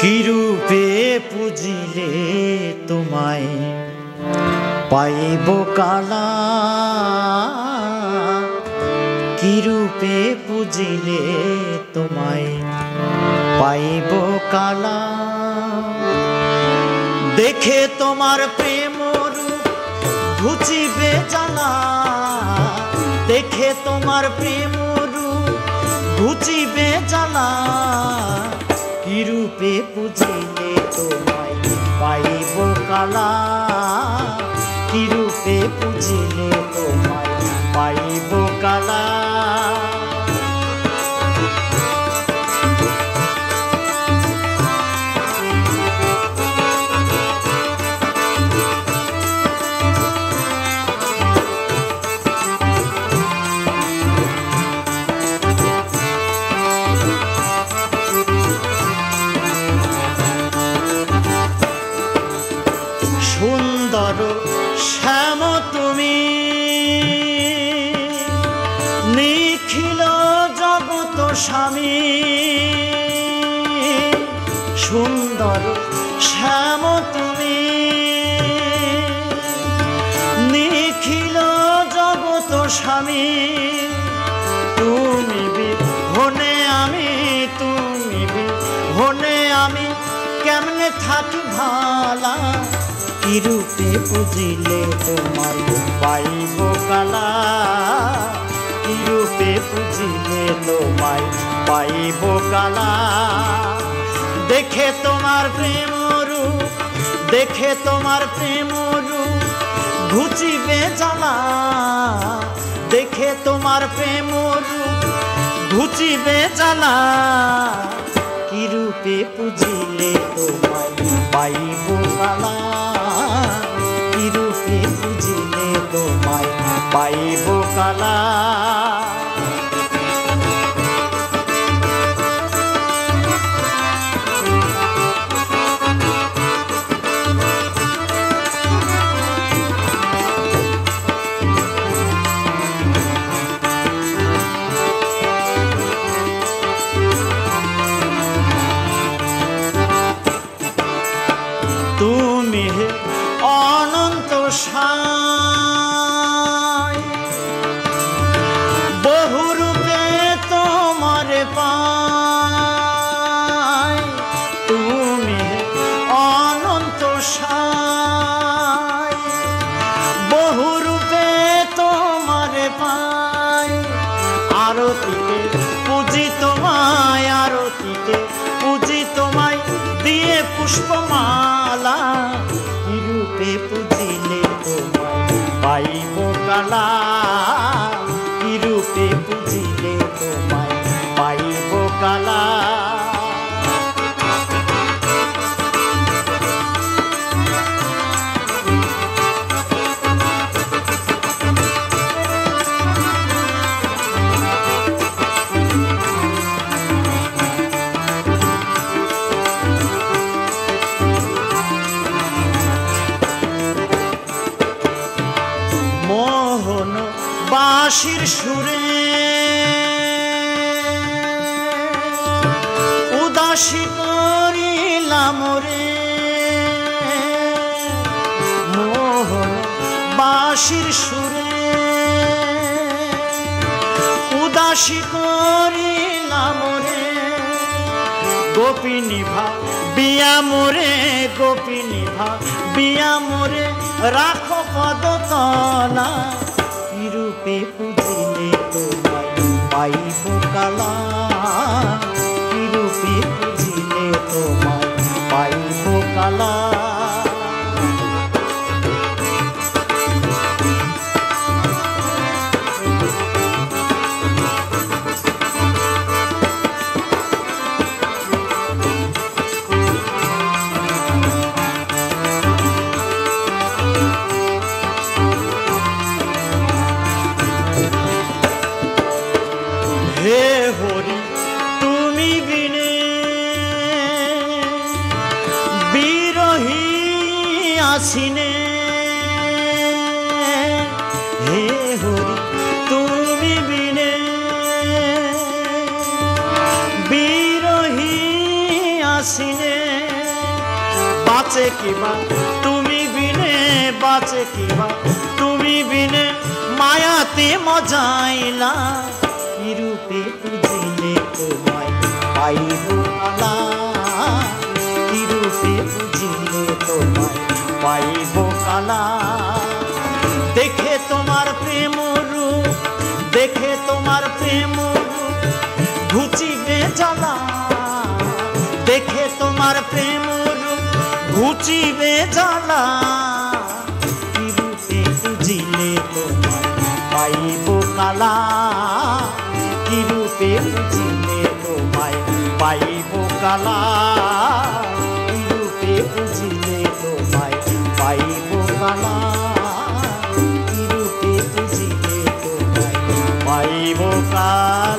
কি রূপে পুজিলে তোমায় পাইব কালা, কি রূপে পুজিলে তোমায় পাইব কালা। দেখে তোমার প্রেম রূপ ঘুচিবে জ্বালা, দেখে তোমার প্রেম রূপ ঘুচিবে জ্বালা। কি রূপে পুজিলে তোমায় পাইব কালা, কি রূপে পুজিলে তোমায় পাইব কালা। সুন্দর শ্যাম তুমি নিখিল জগত স্বামী, সুন্দর শ্যাম তুমি নিখিল জগত স্বামী। তুমি বিহনে আমি, তুমি বিহনে আমি কেমনে থাকি ভালা। কি রূপে পুজিলে তোমায় পাইব কালা, কি রূপে পুজিলে তোমায় পাইব কালা। দেখে তোমার প্রেম রূপ, দেখে তোমার প্রেম রূপ ঘুচিবে জ্বালা, দেখে তোমার প্রেম রূপ ঘুচিবে জ্বালা। কি রূপে পুজিলে তোমায় পাইব কালা, কি রূপে পুজিলে তোমায় পাইব কালা। তুমি হে অনন্ত সাই, বহুরূপে তোমার পাই। তুমি হে অনন্ত সাই, বহুরূপে তোমার পাই। আরতিতে পুজি তোমায়, আরতিতে পুজি তোমায় দিয়ে পুষ্পমালা। কি রূপে পুজিলে তোমায় পাইব কালা, কি রূপে পুজিলে তোমায় পাইব কালা। মোহন বাঁশির সুরে উদাসী করিলাম রে, মোহন বাঁশির সুরে উদাসী করিলাম রে। গোপিনী ভা বিয়া মোরে, গোপিনী ভা বিয়া মোরে রাখো পদতলা। কি রূপে পুজিলে তোমায় পাইব কালা, কি রূপে পুজিলে তোমায় পাইব কালা। হে হরি তুমি বিনে বিরহী আসিনে, হে হরি তুমি বিনে বিরহী আসিনে। বাঁচে কিবা তুমি বিনে, বাঁচে কিবা তুমি বিনে, মায়াতে মজাইলা কি রূপে বুঝিলে তোমায় পাইব কালা, কি রূপে বুঝিলে তোমায় পাইব কালা। দেখে তোমার প্রেম রূপ, দেখে তোমার প্রেম রূপ ঘুচিবে জ্বালা, দেখে তোমার প্রেম রূপ ঘুচিবে জ্বালা, কি রূপে বুঝিলে তোমায় পাইব কালা, কি রূপে বুঝিলে তোমায় পাইব কালা, কি রূপে বুঝিলে তোমায় পাইব কালা, কি রূপে বুঝিলে তোমায় পাইব কালা।